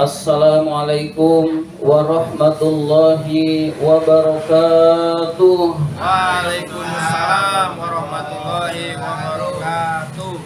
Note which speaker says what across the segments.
Speaker 1: Assalamualaikum warahmatullahi wabarakatuh.
Speaker 2: Waalaikumsalam warahmatullahi wabarakatuh.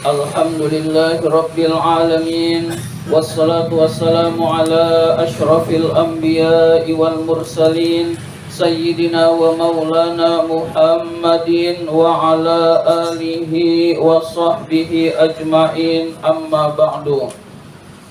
Speaker 1: Alhamdulillahi rabbil alamin. Wassalatu wassalamu ala ashrafil anbiya'i wal mursalin Sayyidina wa maulana Muhammadin wa ala alihi wa sahbihi ajma'in, amma ba'du.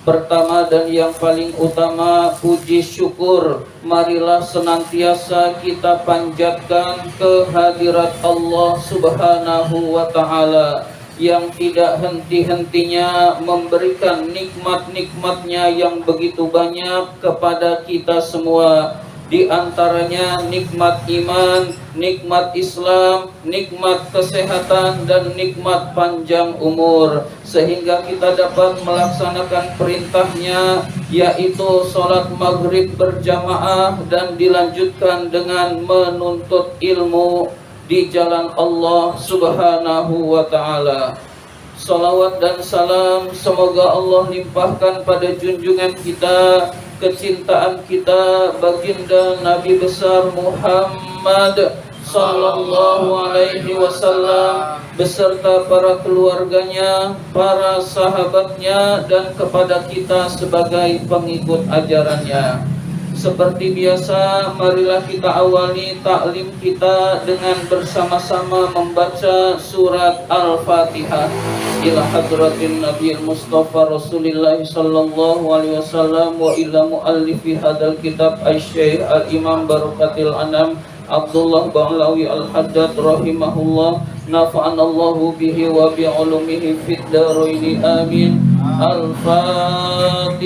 Speaker 1: Pertama dan yang paling utama, puji syukur marilah senantiasa kita panjatkan kehadirat Allah Subhanahu wa ta'ala yang tidak henti-hentinya memberikan nikmat-nikmatnya yang begitu banyak kepada kita semua. Di antaranya nikmat iman, nikmat Islam, nikmat kesehatan, dan nikmat panjang umur, sehingga kita dapat melaksanakan perintahnya, yaitu sholat maghrib berjamaah dan dilanjutkan dengan menuntut ilmu di jalan Allah Subhanahu wa ta'ala. Salawat dan salam semoga Allah limpahkan pada junjungan kita, kecintaan kita, baginda Nabi besar Muhammad sallallahu alaihi wasallam beserta para keluarganya, para sahabatnya, dan kepada kita sebagai pengikut ajarannya. Seperti biasa, marilah kita awali taklim kita dengan bersama-sama membaca surat Al-Fatihah ila hadratin Nabi Mustafa Rasulullah sallallahu alaihi wasallam wa ila muallifi hadzal kitab Asy-Syaikh Al-Imam Barakatil Anam Abdullah Ba'lawi Al-Haddad rahimahullah, nafa'anallahu bihi wa bi'ulumihi fid dharaini amin. Al-Fatihah.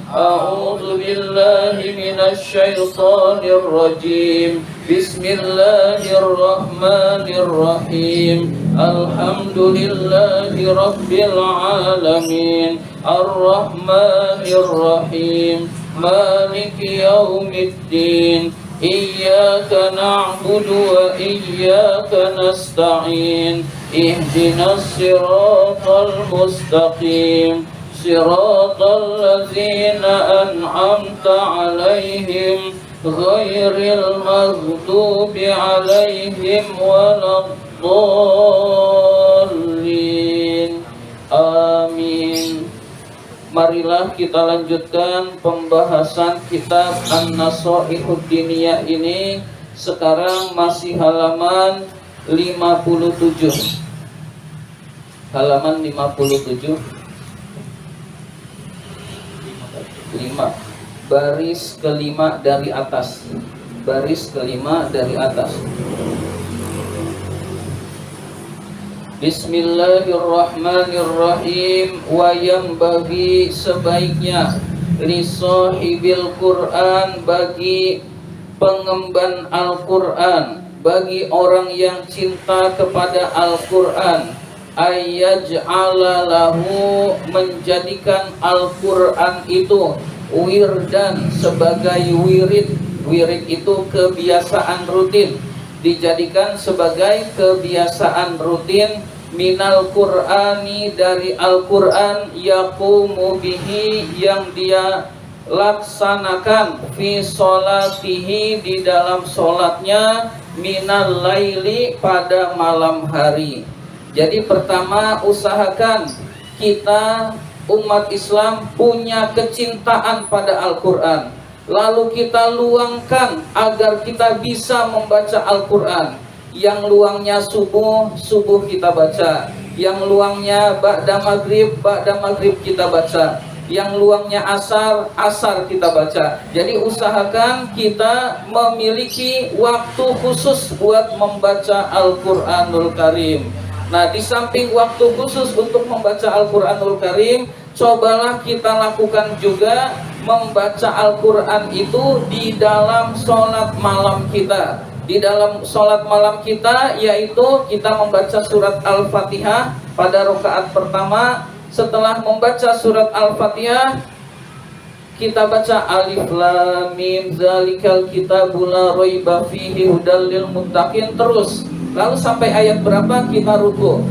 Speaker 1: A'udzu billahi minasy syaithanir rajim. Bismillahirrahmanirrahim. Alhamdulillahi rabbil alamin. Ar-Rahmanir Rahim. Maliki yaumiddin. Iyyaka na'budu wa iyyaka nasta'in. Ihdinas siratal mustaqim. Siratal ladzina an'amta 'alaihim ghairil maghdubi 'alaihim waladdallin. Amin. Marilah kita lanjutkan pembahasan kitab An-Nasaihud Diniyah ini. Sekarang masih halaman 57. Halaman 57. 5. Baris kelima dari atas. Baris kelima dari atas. Bismillahirrahmanirrahim. Wa yanbaghi, sebaiknya, li sahibil Qur'an, bagi pengemban Al-Qur'an, bagi orang yang cinta kepada Al-Qur'an, ayyaj'ala lahu, menjadikan Al-Qur'an itu wirdan, sebagai wirid. Wirid itu kebiasaan rutin, dijadikan sebagai kebiasaan rutin, minal Qur'ani, dari Al-Qur'an, yaqumu bihi, yang dia laksanakan, fi sholatihi, di dalam sholatnya, minal laili, pada malam hari. Jadi pertama, usahakan kita umat Islam punya kecintaan pada Al-Qur'an. Lalu kita luangkan agar kita bisa membaca Al-Qur'an. Yang luangnya subuh, subuh kita baca. Yang luangnya ba'da maghrib kita baca. Yang luangnya asar, asar kita baca. Jadi usahakan kita memiliki waktu khusus buat membaca Al-Qur'anul Karim. Nah, di samping waktu khusus untuk membaca Al-Qur'anul Karim, cobalah kita lakukan juga membaca Al-Qur'an itu di dalam sholat malam kita. Di dalam sholat malam kita, yaitu kita membaca surat Al-Fatihah pada rakaat pertama. Setelah membaca surat Al-Fatihah, kita baca Alif Lam Mim Zalikal Kitabul La Raiba Fihi Hudal Lil Muttaqin terus. Lalu sampai ayat berapa kita ruku.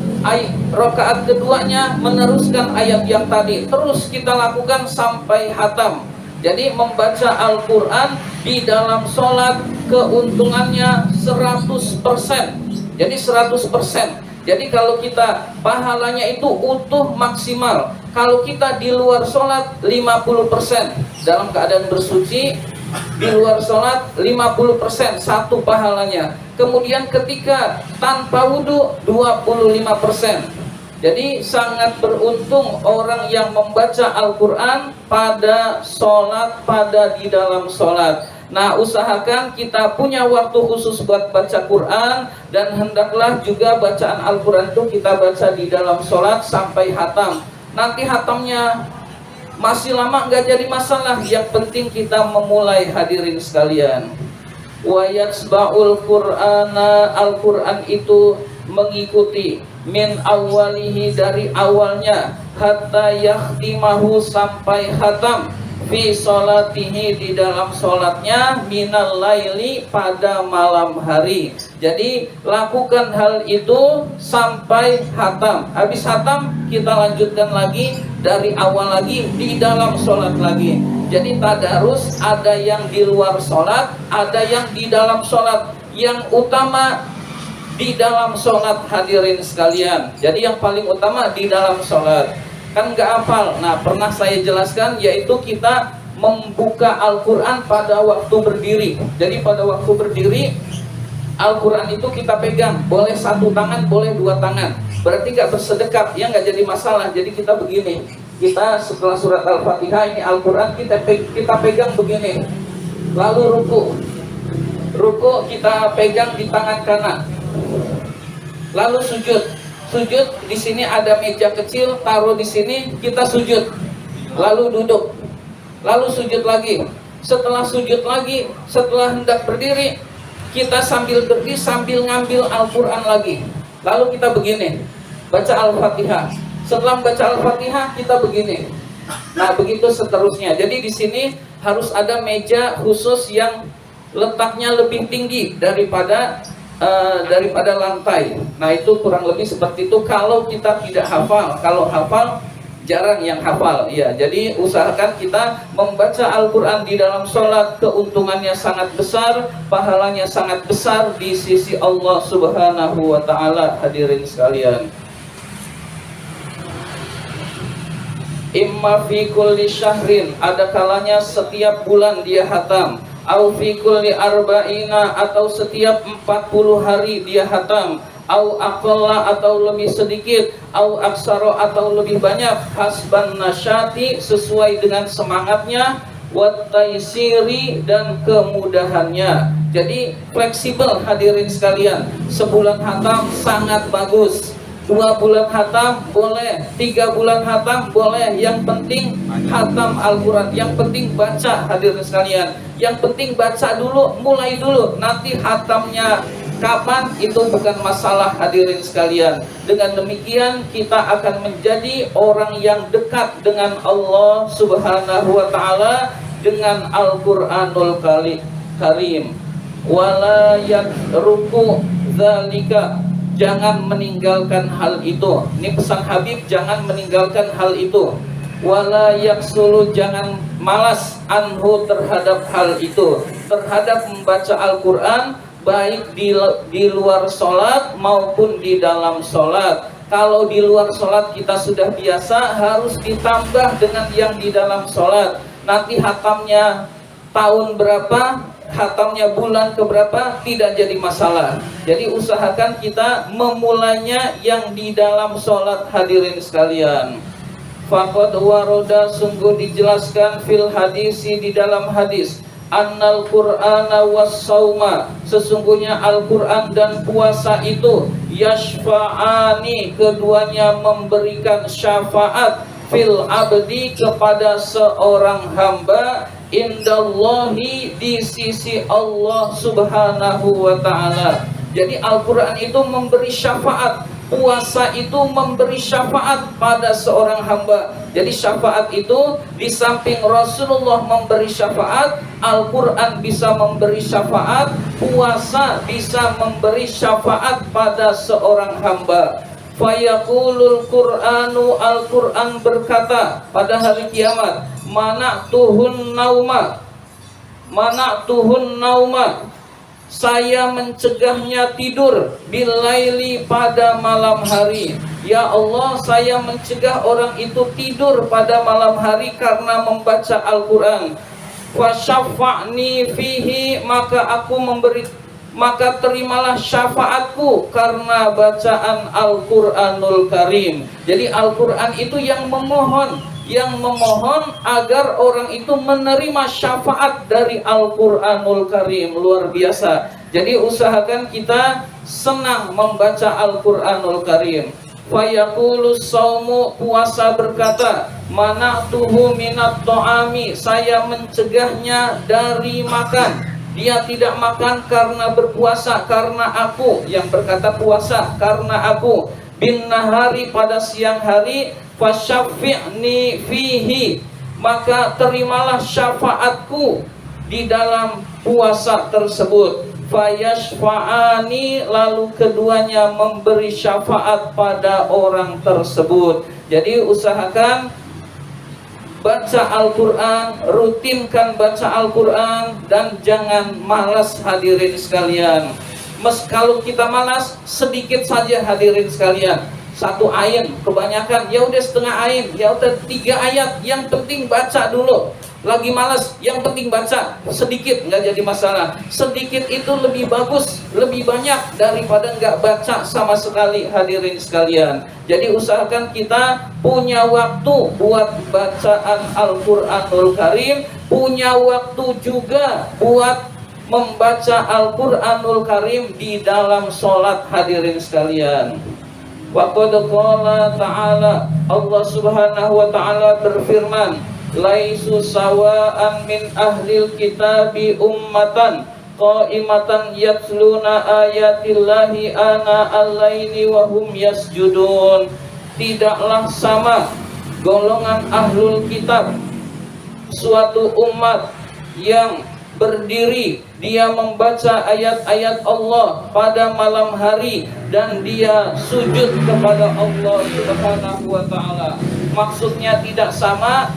Speaker 1: Rakaat keduanya meneruskan ayat yang tadi. Terus kita lakukan sampai hatam. Jadi membaca Al-Quran di dalam sholat keuntungannya 100%. Jadi 100%. Jadi kalau kita pahalanya itu utuh maksimal. Kalau kita di luar sholat 50%. Dalam keadaan bersuci di luar sholat 50% satu pahalanya. Kemudian ketika tanpa wudhu 25%. Jadi sangat beruntung orang yang membaca Al-Quran pada sholat, pada di dalam sholat. Nah, usahakan kita punya waktu khusus buat baca Quran. Dan hendaklah juga bacaan Al-Quran itu kita baca di dalam sholat sampai hatam. Nanti hatamnya masih lama nggak jadi masalah. Yang penting kita memulai, hadirin sekalian. Wa yatsba'ul Qur'ana, Al-Quran itu mengikuti min awalihi, dari awalnya, hatta yakhtimahu, sampai hatam, fi sholatihi, di dalam sholatnya, minal laili, pada malam hari. Jadi lakukan hal itu sampai hatam. Habis hatam kita lanjutkan lagi dari awal lagi di dalam sholat lagi. Jadi tadarus, ada yang di luar sholat, ada yang di dalam sholat. Yang utama di dalam sholat, hadirin sekalian. Jadi yang paling utama di dalam sholat. Kan nggak hafal. Nah, pernah saya jelaskan, yaitu kita membuka Al-Quran pada waktu berdiri. Jadi pada waktu berdiri, Al-Quran itu kita pegang. Boleh satu tangan, boleh dua tangan. Berarti nggak bersedekap, ya nggak jadi masalah. Jadi kita begini. Kita setelah surat Al-Fatihah, ini Al-Quran kita pegang begini. Lalu ruku kita pegang di tangan kanan. Lalu sujud di sini ada meja kecil, taruh di sini, kita sujud. Lalu duduk. Lalu sujud lagi. Setelah sujud lagi, setelah hendak berdiri, kita sambil berdiri sambil ngambil Al-Quran lagi. Lalu kita begini, baca Al-Fatihah. Setelah membaca Al-Fatihah kita begini. Nah, begitu seterusnya. Jadi di sini harus ada meja khusus yang letaknya lebih tinggi daripada lantai. Nah, itu kurang lebih seperti itu kalau kita tidak hafal. Kalau hafal, jarang yang hafal. Ya, jadi usahakan kita membaca Al-Quran di dalam sholat. Keuntungannya sangat besar, pahalanya sangat besar di sisi Allah Subhanahu wa Ta'ala, hadirin sekalian. Imma fi kulli syahrin, ada kalanya setiap bulan dia hatam. Au fi kulli arba'ina, atau setiap 40 hari dia hatam. Au aqalla, atau lebih sedikit. Au aksara, atau lebih banyak. Hasban nasyati, sesuai dengan semangatnya. Wat taisiri, dan kemudahannya. Jadi fleksibel, hadirin sekalian. Sebulan hatam sangat bagus. 2 bulan hatam boleh, 3 bulan hatam boleh. Yang penting hatam Al-Quran, yang penting baca, hadirin sekalian. Yang penting baca dulu, mulai dulu. Nanti hatamnya kapan itu bukan masalah, hadirin sekalian. Dengan demikian kita akan menjadi orang yang dekat dengan Allah Subhanahu wa Ta'ala dengan Al-Quranul Karim. Wala yatruku dzalika, jangan meninggalkan hal itu. Ini pesan Habib, jangan meninggalkan hal itu. Wala yaksulu, jangan malas anhu, terhadap hal itu, terhadap membaca Al-Quran, baik di luar sholat maupun di dalam sholat. Kalau di luar sholat kita sudah biasa, harus ditambah dengan yang di dalam sholat. Nanti hatamnya tahun berapa, hatamnya bulan keberapa, tidak jadi masalah. Jadi usahakan kita memulainya yang di dalam sholat, hadirin sekalian. Faqad waroda, sungguh dijelaskan, fil hadisi, di dalam hadis, annal qur'ana was sauma, sesungguhnya Al-Quran dan puasa itu, yashfa'ani, keduanya memberikan syafaat, fil abdi, kepada seorang hamba, indallahi, di sisi Allah Subhanahu wa Ta'ala. Jadi Al-Quran itu memberi syafaat, puasa itu memberi syafaat pada seorang hamba. Jadi syafaat itu di samping Rasulullah memberi syafaat, Al-Quran bisa memberi syafaat, puasa bisa memberi syafaat pada seorang hamba. Fayaqulul Qur'anu, Al-Qur'an berkata pada hari kiamat, mana'tuhun nauma, saya mencegahnya tidur bilaili, pada malam hari. Ya Allah, saya mencegah orang itu tidur pada malam hari karena membaca Al-Qur'an. Fasyafa'ni fihi, maka terimalah syafaatku karena bacaan Al-Quranul Karim. Jadi Al-Quran itu yang memohon agar orang itu menerima syafaat dari Al-Quranul Karim. Luar biasa. Jadi usahakan kita senang membaca Al-Quranul Karim. Fayaqulus saumu, puasa berkata, mana'tuhu minat to'ami, saya mencegahnya dari makan. Dia tidak makan karena berpuasa, karena aku. Yang berkata puasa karena aku. Bin nahari, pada siang hari. Fasyafi'ni fihi, maka terimalah syafaatku di dalam puasa tersebut. Fayashfa'ani, lalu keduanya memberi syafaat pada orang tersebut. Jadi usahakan baca Al-Quran, rutinkan baca Al-Quran, dan jangan malas hadirin sekalian. Kalau kita malas, sedikit saja hadirin sekalian. 1 ayat, kebanyakan ya udah setengah ayat, ya udah 3 ayat, yang penting baca dulu. Lagi malas, yang penting baca sedikit, nggak jadi masalah. Sedikit itu lebih bagus, lebih banyak daripada nggak baca sama sekali hadirin sekalian. Jadi usahakan kita punya waktu buat bacaan Al-Quranul Karim, punya waktu juga buat membaca Al-Quranul Karim di dalam sholat hadirin sekalian. Wa qad qala ta'ala, Allah Subhanahu wa ta'ala berfirman, laisu sawa'an min ahlil kitabi ummatan qa'imatan yatluna ayatillahi ana al-laili wa hum yasjudun. Tidaklah sama golongan ahlul kitab, suatu umat yang berdiri, dia membaca ayat-ayat Allah pada malam hari dan dia sujud kepada Allah Subhanahu wa ta'ala. Maksudnya tidak sama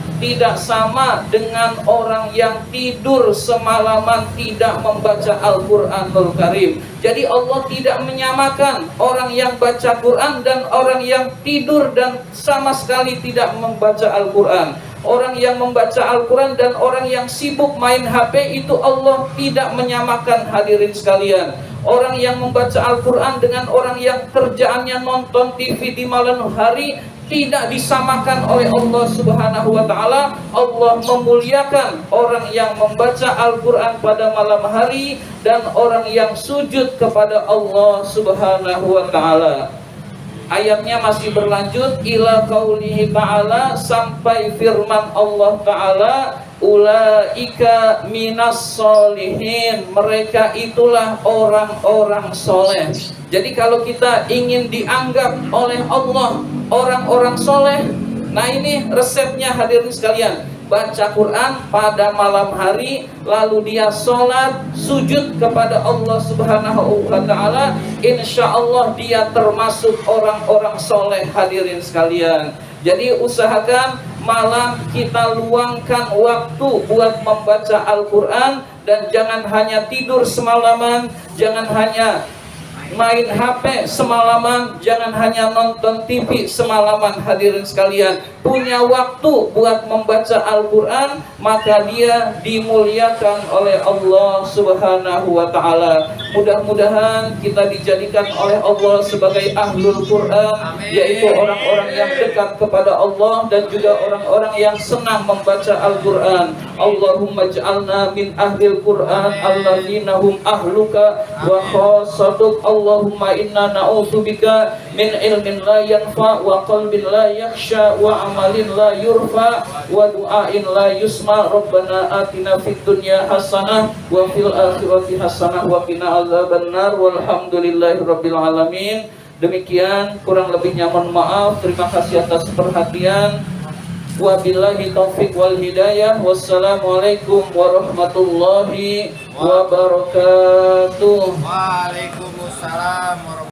Speaker 1: dengan orang yang tidur semalaman tidak membaca Al-Quranul Karim. Jadi Allah tidak menyamakan orang yang baca Quran dan orang yang tidur dan sama sekali tidak membaca Al-Quran. Orang yang membaca Al-Quran dan orang yang sibuk main HP itu Allah tidak menyamakan hadirin sekalian. Orang yang membaca Al-Quran dengan orang yang kerjaannya nonton TV di malam hari tidak disamakan oleh Allah Subhanahu wa ta'ala. Allah memuliakan orang yang membaca Al-Quran pada malam hari dan orang yang sujud kepada Allah Subhanahu wa ta'ala. Ayatnya masih berlanjut ila qaulihi ta'ala, sampai firman Allah ta'ala, ulaika minas solihin, mereka itulah orang-orang soleh. Jadi kalau kita ingin dianggap oleh Allah orang-orang soleh, nah ini resepnya hadirin sekalian. Baca Quran pada malam hari, lalu dia sholat, sujud kepada Allah Subhanahu wa ta'ala, insya Allah dia termasuk orang-orang soleh hadirin sekalian. Jadi usahakan malam kita luangkan waktu buat membaca Al-Quran, dan jangan hanya tidur semalaman, jangan hanya main HP semalaman, jangan hanya nonton TV semalaman hadirin sekalian. Punya waktu buat membaca Al-Quran, maka dia dimuliakan oleh Allah Subhanahu wa ta'ala. Mudah-mudahan kita dijadikan oleh Allah sebagai ahlul Quran, yaitu orang-orang yang dekat kepada Allah dan juga orang-orang yang senang membaca Al-Quran. Allahumma ja'alna min ahlil Quran alladzina hum ahluka wa khassatuk. Allahumma inna na'udzubika min ilmin la yanfa wa qalbin la yakhsha wa amalin la yurfa wa du'ain la yusma. Rabbana atina fid dunya hasanah wa fil akhirati hasanah wa qina azabannar. Walhamdulillahi rabbil alamin. Demikian, kurang lebihnya mohon maaf. Terima kasih atas perhatian. Wabillahi taufiq wal hidayah. Wassalamualaikum warahmatullahi wabarakatuh.
Speaker 2: Waalaikumsalam warahmatullahi